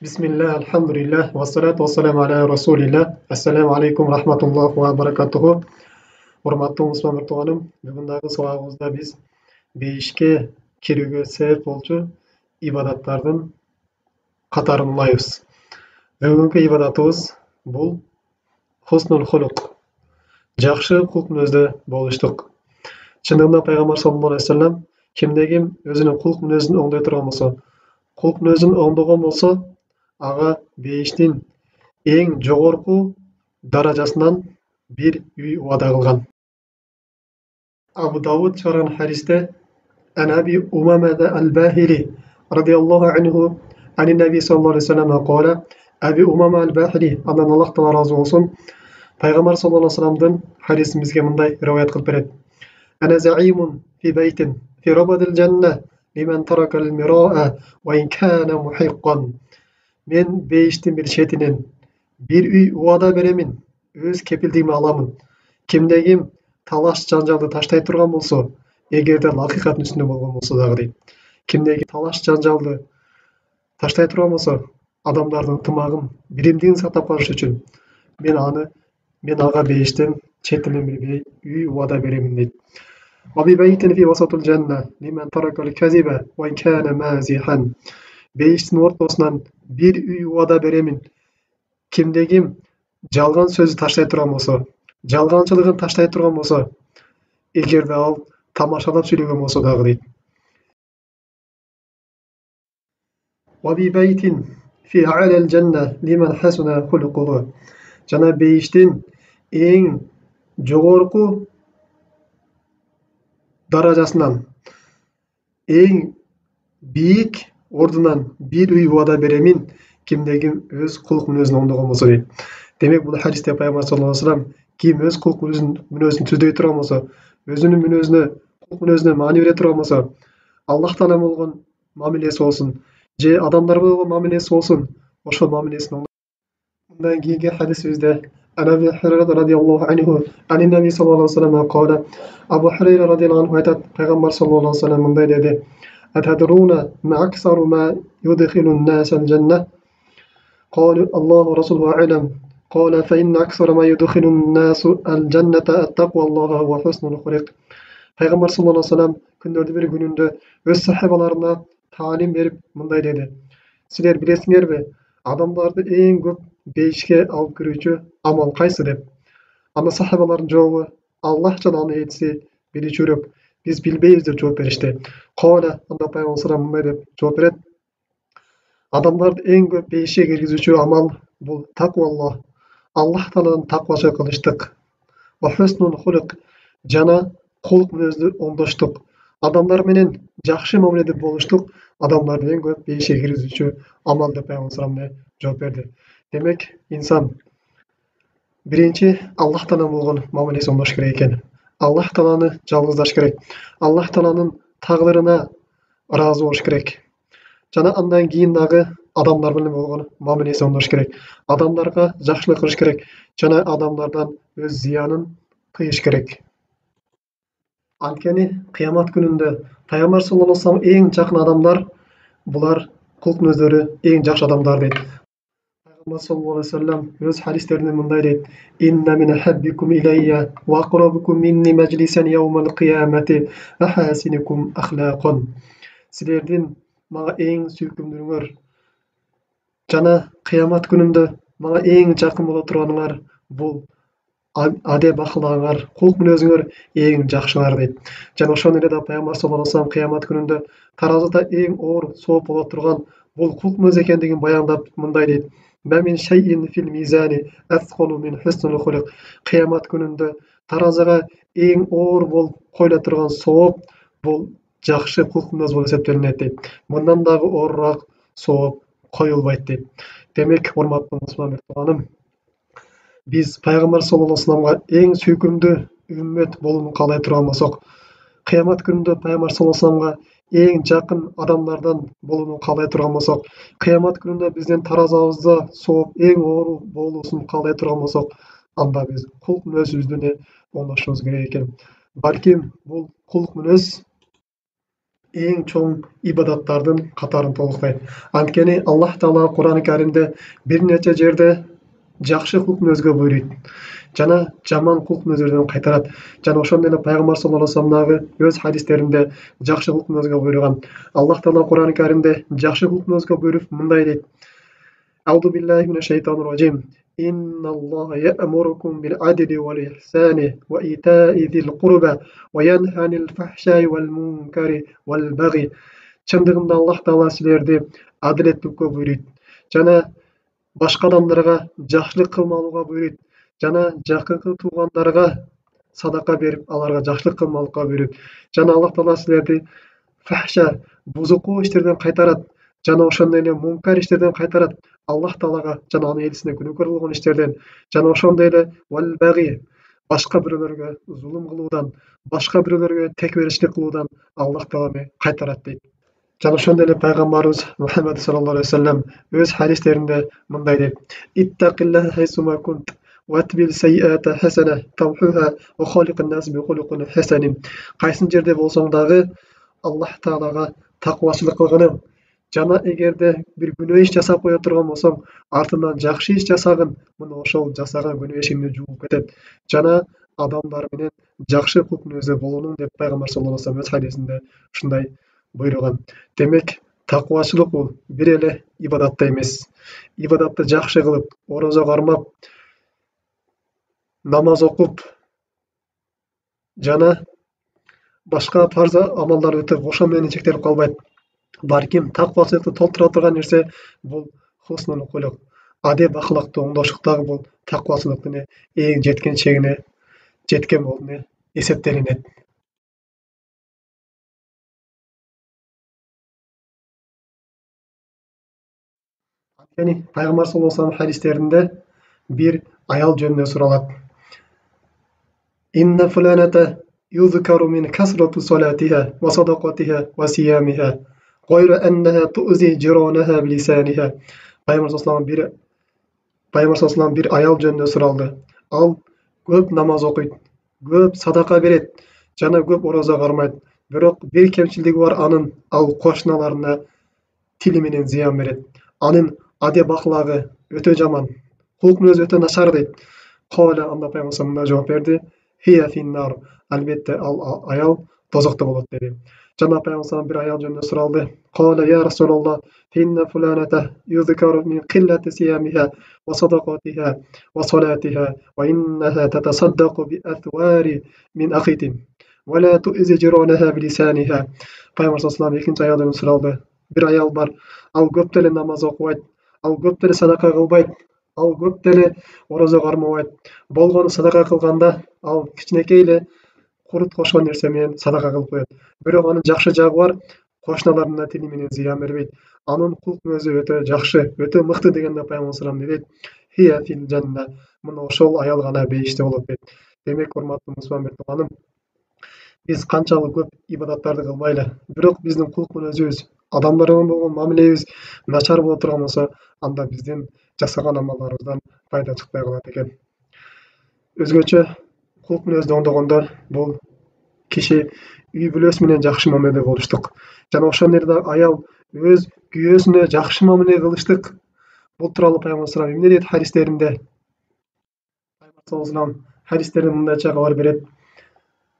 Bismillah, alhamdulillah, wassalatu wassalamu ala rasulillah. Assalamu alaikum rahmatullohi va barakatuhu. Hurmatli musulmon tuganim, bugungi sabagыбызda biz beyişke kirүүгө себеп болчу ибадаттардын катарын улайбыз. Бүгүнкү ибадатыбыз бул хуснул хулук. Жакшы кулк мүнөздө болуштук. Чындыгында пайгамбар саллаллаху алейхи вассалам кимде ким өзүнүн кулк мүнөзүн оңдой турган болсо, кулк мүнөзүн оңдогон болсо, ага бейиштин эң жогорку даражасынан бир үй убада кылган. Абу Давуд чыгарган хадисте Ан Аби Умамата аль-Бахили радияллаху анху ани Наби саллаллаху алейхи вассалам кала Аби Умама аль-Бахили андан Аллах таала разы болсун. Пайгамбар саллаллаху алейхи вассаламдын хадисин бизге мындай риваят кылып берет. Ана заимун фи байтин фи рабадил жанна лиман тарака аль-мира'a ва ин кана мухиqqan. Мен бейиштин бир четинен бир үй убада беремин, өз кепилдигиме аламын. Кимде ким талаш жанжалды таштай турган болсо, эгерде акыйкаттын үстүндө болгон болсо дагы дейт. Кимде ким талаш жанжалды таштай турган болсо, адамдардын тымагын, биримдигин сактап калыш үчүн мен ага бейиштин четинен бир үй убада беремин дейт. Аби байтин фи васатил жанна лиман тарака аль-казиба ва ин кана мазихан. Бейиштин ортосунан бир үй убада беремин. Кимде ким жалган сөздү таштай турган болсо, жалганчылыгын таштай турган болсо, эгерде ал тамашалап сүйлөгөн болсо дагы дейт. Ваби байтин фи алал жанна лиман хасана хулукугу. Жана бейиштин эң жогорку даражасынан, эң бийик ордунан бир үй убада беремин. Кимде ким өз кулк мүнөзүн оңдогон болсо дейт. Демек бул хадисте пайгамбар саллаллаху алейхи вассалам ким өз кулк мүнөзүн түздөй турган болсо, өзүнүн кулк мүнөзүнө маани бере турган болсо, Аллах таала болгон мамилеси болсун, же адамдар болгон мамилеси болсун, ошол мамилесин мындан кийинки хадисибизде Аби Хурайра радияллаху анху ани Наби саллаллаху алейхи вассалам кала Абу Хурайра радияллаху анху айтат, пайгамбар саллаллаху алейхи вассалам мындай деди: Атадруна ма аксару ма юдхилун нас аль-жанна? قالوا الله ورسوله أعلم قال فإن أكثر ما يدخل الناس الجنة التقوى الله وحسن الخلق. Пайгамбар саллаллаху алейхи вассалам күндөрдүн бир күнүндө өз сахабаларына таалим берип мындай деди: Силер билесиңерби, адамдарды эң көп бейишке алып кирүүчү амал кайсы деп? Анда сахабалардын жообу Аллах жана анын элчиси билүүчүрөөк, биз билбейбиз деп жооп беришти. Анда пайгамбар саллаллаху мындай деп жооп берет: Адамдарды эң көп бейишке киргизүүчү амал бул такваллах, Аллах тааладан таквачы кылыштык. Ва хуснул хулук, жана кулк мүнөздү оңдоштук. Адамдар менен жакшы мамиледе болуштук. Адамдарды эң көп бейишке киргизүүчү амал деп пайгамбар саллаллаху жооп берди. Демек, инсан биринчи Аллах тааладан болгон мамилесин оңдош керек экен. Аллах тааланы жалгыздаш керек. Аллах тааланын тагдырына ыраазы болуш керек. Жана андан кийин дагы адамдар менен болгон мамилесин оңдош керек. Адамдарга жакшылык кылыш керек жана адамдардан өз зыянын тыйыш керек. Анткени кыямат күнүндө пайгамбар саллаллаху алейхи вассалам эң жакын адамдар булар кулк мүнөздөрү эң жакшы адамдар дейт. Пайгамбар саллаллаху алейхи вассалам өз хадистеринде мындай дейт: Инна мин ахаббикум илайя ва акрабукум минни маджлисан яумал кыямати ахасинукум ахлакан. Силердин мага эң сүйкүмдүүңөр жана кыямат күнүндө мага эң жакын боло турганыңар бул адеп акылыңар, кулк мүнөзүңөр эң жакшылар дейт. Жана ошону эле да пайгамбар саллаллаху алейхи вассалам кыямат күнүндө таразыда эң оор сооп боло турган бул кулк мүнөз экендигин баяндап мындай дейт: Ма мин шайин фил мизани асқалу мин хуснул хулук. Кыямат күнүндө таразага эң оор болуп коюла турган сооп бул жакшы кулк мүнөз болуп эсептелинет дейт. Мындан дагы оорураак сооп коюлбайт дейт. Демек, урматтуу мусулман тууганым, биз пайгамбар саллаллаху алейхи вассаламга эң сүйкүмдүү үммөт болууну каалай турган болсок, кыямат күнүндө пайгамбар саллаллаху алейхи вассаламга эң жакын адамдардан болууну каалай турган болсок, кыямат күнүндө биздин таразабызда сооп эң оор болуусун каалай турган болсок, анда биз кулк мүнөзүбүздү оңдошубуз керек экен. Балким бул кулк мүнөз эң чоң ибадаттардын катарын толуктайт. Анткени Аллах Таала Кур'ан-ы Каримде бир нече жерде жакшы кылуп өзгө буйруйт жана жаман кылуп өзүрдөн кайтарат. Жана ошондой эле пайгамбар саллаллаху алейхи вассалам дагы өз хадистеринде жакшы кылуп өзгө буйруган. Аллах Таала Кур'ан-ы Каримде жакшы кылуп өзгө буйруп мындай дейт: أعوذ بالله من الشيطان الرجيم إن الله يأمركم بالعدل والإحسان وإيتاء ذي القربى وينهى عن الفحشاء والمنكر والبغي. Чындыгында Аллах Таала силерди адилеттүүлүккө буйруйт жана башка адамдарга жакшылык кылмалууга буйруйт жана жакынкы туугандарга садака берип, аларга жакшылык кылмалыкка буйруйт. Жана Аллах Таала силерди фахша, бузукуу иштерден кайтарат жана ошондой эле мункар иштерден кайтарат. Аллах Таалага жана анын элчисине күнөөкөр болгон иштерден жана ошондой эле вал баги, башка бирөөлөргө зулум кылуудан, башка бирөөлөргө текберчилик кылуудан Аллах Таала кайтарат дейт. Жана ошондой эле пайгамбарыбыз Мухаммад саллаллаху алейхи вассалам өз хадистеринде мындай дейт: Иттақиллаха хайсума кунт ватбил сайиата хасана тамхуха ва халикан нас би хулукин хасанин. Кайсын жерде болсоң дагы Аллах Таалага таквачылык кылгыны жана эгерде бир күнөө иш жасап кое турган болсоң, артынан жакшы иш жасагын, мына ошол жасаган күнөө ишиңди жууп кетет жана адамдар менен жакшы кылып мүнөздө болуну деп пайгамбар саллаллаху алейхи вассалам өз хадисинде ушундай буйруган. Демек, таквачылык бул бир эле ибадатта эмес. Ибадатты жакшы кылып, орозо кармап, намаз окуп жана башка парз амалдар өтүп ошо менен чектелип калбайт. Балким таквачылыкты толтура турган нерсе бул хуснул кулук, адеп ахлактуу оңдошук дагы бул таквачылыктын эң жеткен чегине жеткен болуп эсептелинет. Анткени пайгамбар саллаллаху алейхи вассалам хадистеринде бир аял жөнүндө суралат. Инна фуланата юзкару мин касрати салатиха ва садакатиха ва сиямиха гайра аннаха тузи жиранаха билисаниха. Пайгамбар саллаллаху алейхи вассалам бир аял жөнүндө суралды. Ал көп намаз окуйт, көп садака берет жана көп орозо кармайт. Бирок бир кемчилиги бар, анын ал кошуналарына тили менен зыян берет. Анын адеп ахлагы өтө жаман, кулк мүнөзү өтө начар дейт. Кала анда пайгамбар мындай жооп берди: Хия финнар, албетте ал аял тозокто болот деди. Жана пайгамбар бир аял жөнүндө суралды. Кала я Расулаллах, финна фуланата юзкару мин киллати сиямиха ва садакатиха ва салатиха ва иннаха татасаддaqu би аthwari min акитин ва ла тузи жиранаха билисаниха. Пайгамбар саллаллаху алейхи экинчи аял жөнүндө суралды. Бир аял бар, ал көп деле намаз окубайт, ал көп деле садака кылбайт, ал көп деле орозо кармабайт. Болгону садака кылганда ал кичинекей эле курут кошкон нерсе менен садака кылып коет. Бирок анын жакшы жагы бар, кошуналарына тили менен зыян бербейт. Анын кулк мүнөзү өтө жакшы, өтө мыкты дегенде пайгамбар саллаллаху алейхи вассалам дейт: Хия фил жанна, мына ошол аял гана бейиште болот дейт. Демек, урматтуу мусулман тууганым, биз канчалык көп ибадаттарды кылмайлы, бирок биздин кулк мүнөзүбүз, адамдар менен болгон мамилебиз начар боло турган болсо, анда биздин жасаган амалдарыбыздан пайда чыкпай калат экен. Өзгөчө кулк мүнөздү оңдогондо бул киши үй бүлөсү менен жакшы мамиледе болуштук жана ошондой эле аял өз күйөөсүнө жакшы мамиле кылыштык. Бул тууралуу пайгамбар саллаллаху алейхи вассалам эмне дейт хадистеринде? Пайгамбар саллаллаху алейхи вассалам хадистеринде мындайча кабар берет: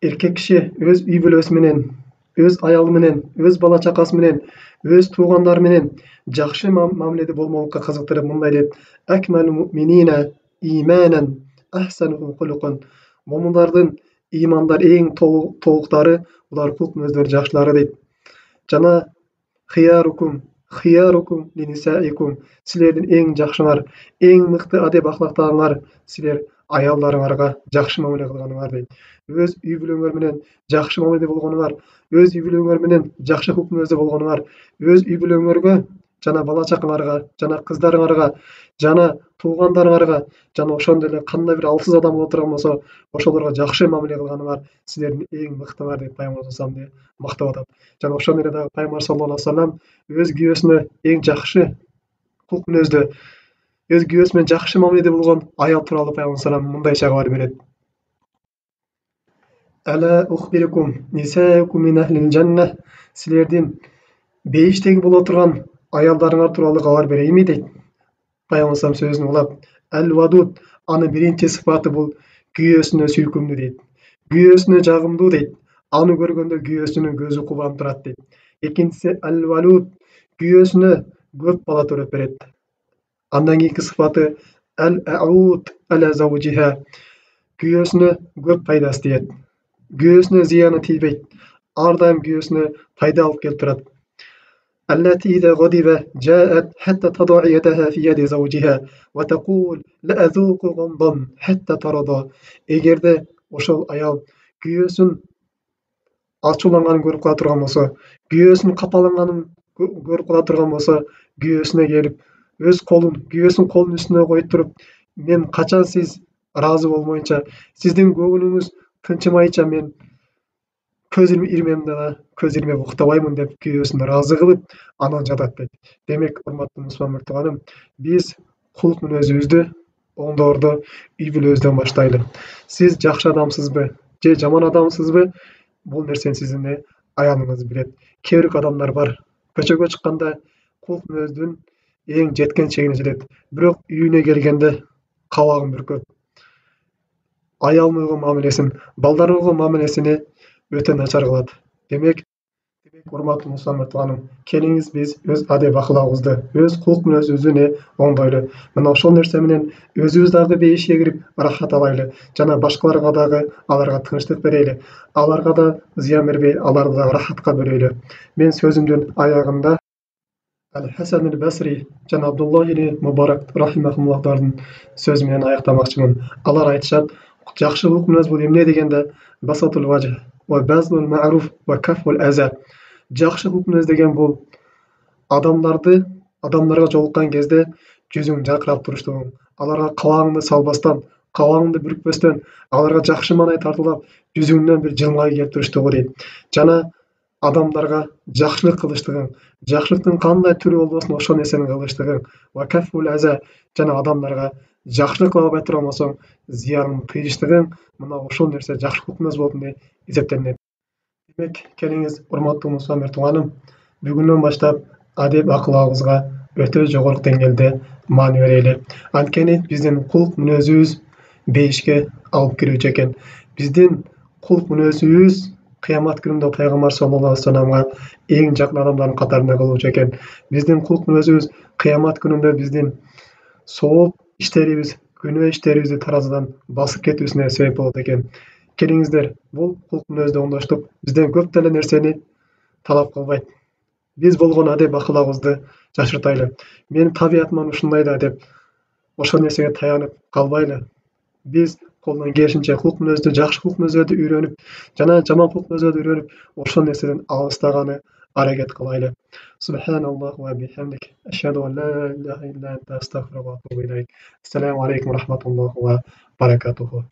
Эркек киши өз үй бүлөсү менен, өз аялы менен, өз бала чакасы менен, өз туугандары менен жакшы мамиледе болмолукка кызыктырып мындай дейт: Акмалу муъминина иманан ахсанухум хулукан. Момундардын имандар эң толуктары, булар кулк мүнөздөрү жакшылары дейт. Жана хиярукум линисаикум, силердин эң жакшыңар, эң мыкты адеп ахлактагыңар силер аялдарыңарга жакшы мамиле кылганыңар дейт. Өз үй бүлөңөр менен жакшы мамиледе болгонуңар, өз үй бүлөңөр менен жакшы кулк мүнөздө болгонуңар, өз үй бүлөңөргө жана бала чакаңарга, жана кыздарыңарга, жана туугандарыңарга, жана ошондой эле кандай бир алсыз адам боло турган болсо, ошолорго жакшы мамиле кылганыңар силердин эң мыктыңар деп пайгамбар саллаллаху алейхи вассалам мактап атат. Жана ошондой эле пайгамбар саллаллаху алейхи вассалам өз күйөөсүнө эң жакшы кулк мүнөздө, өз күйөөсү менен жакшы мамиледе болгон аял тууралуу пайгамбар саллаллаху алейхи вассалам мындайча кабар берет: Ela ukhbirukum nisaukum min ahlil jannah. Силердин бейиштеги боло турган аялдарыңар тууралуу кабар берейинби дейт. Пайгамбар сөзүн улап, әл-вадуд, анын биринчи сыпаты бул күйөөсүнө сүйкүмдүү дейт. Күйөөсүнө жагымдуу дейт. Аны көргөндө күйөөсүнүн көзү кубанып турат дейт. Экинчиси әл-валуд, күйөөсүнө көп бала төрөп берет. Андан кийинки сыпаты әл-ауд әлә заужиха, күйөөсүнө көп пайдасы тиет. Күйөөсүнө зыяны тийбейт. Ар дайым күйөөсүнө пайда алып келип турат. التي إذا غضب جاءت حتى تضع يدها في يد زوجها وتقول لا أذوق غمضا حتى ترضى. Эгерде ошол аял күйөөсүн ачууланганын көрүп кала турган болсо, күйөөсүнүн капаланганын көрүп кала турган болсо, күйөөсүнө келип, күйөөсүнүн колун үстүнө коюп туруп, мен качан сиз ыраазы болмоюнча, сиздин көңүлүңүз тынчымайынча мен көз ирмемди да көз ирмеп уктабаймын деп күйөөсүн ыраазы кылып, анан жатат дейт. Демек, урматтуу мусулман мыртыганым, биз кулк мүнөзүбүздү оңдоорду үй бүлөбүздөн баштайлы. Сиз жакшы адамсызбы же жаман адамсызбы? Бул нерсени сиздин аялыңыз билет. Кээ бир адамдар бар, көчөгө чыкканда кулк мүнөздүн эң жеткен чегине жетет. Бирок үйүнө келгенде кабагын бүркөп, аялына болгон мамилесин, балдарына болгон мамилесини өтө начар кылат. Демек, урматтуу мусулман мыртыганым, келиңиз биз өз адеп акылабызды, өз кулк мүнөзүбүздү оңдойлу. Мына ошол нерсе менен өзүбүз дагы бейишке кирип ырахат алайлы. Жана башкаларга дагы аларга тынчтык берели. Аларга да зыян бербей, аларды да ырахатка бөлөйлү. Мен сөзүмдүн аягында Әл-Хасан әл-Басри жана Абдуллах ибн Мубарак рахимахумуллахтардын сөзү менен аяктамакчымын. Алар айтышат, жакшылык мүнөз бул эмне дегенде, басатул вajh ва базлул ма'руф ва кафул аза. Жакшылык мүнөз деген бул адамдарга жолуккан кезде жүзүң жаркырап туруштугу, аларга кабагыңды салбастан, кабагыңды бүркпөстөн, аларга жакшы маанай тартуулап, жүзүңдөн бир жылмайуу келип туруштугу дейт. Жана адамдарга жакшылык кылыштыгың, жакшылыктын кандай түрү болбосун ошол нерсени кылыштыгың, ва кафул аза, жана адамдарга жакшылык кыла албай турган болсоң, зыянын тыйыштыгың, мына ошол нерсе жакшылык мүнөз болуп эсептелинет. Демек, келиңиз, урматтуу мусулман мыртыганым, бүгүндөн баштап адеп акылыбызга өтө жогорку деңгээлде маани берели. Анткени биздин кулк мүнөзүбүз бейишке алып кирүүчү экен. Биздин кулк мүнөзүбүз кыямат күнүндө пайгамбар саллаллаху алейхи вассаламга эң жакын адамдардын катарында кылуучу экен. Биздин кулк мүнөзүбүз кыямат күнүндө биздин сооп иштерибиз, күнөө иштерибизди таразыдан басып кетүүсүнө себеп болот экен. Келиңиздер, бул кулк мүнөздү оңдоштук бизден көп деле нерсени талап кылбайт. Биз болгон адеп акылыбызды жашыртайлы. Менин табиятыман ушундай да деп ошол нерсеге таянып калбайлы. Биз колдон келишинче кулк мүнөздү, жакшы кулк мүнөздөрдү үйрөнүп, жана жаман кулк мүнөздөрдү үйрөнүп, ошол нерседен алыстаганы аракет кылайлы. Субханаллах ва бихамдик, ашхаду ан ла илаха илля анта, астагфирука ва атубу илейк. Ассаламу алейкум ва рахматуллахи ва баракатуху.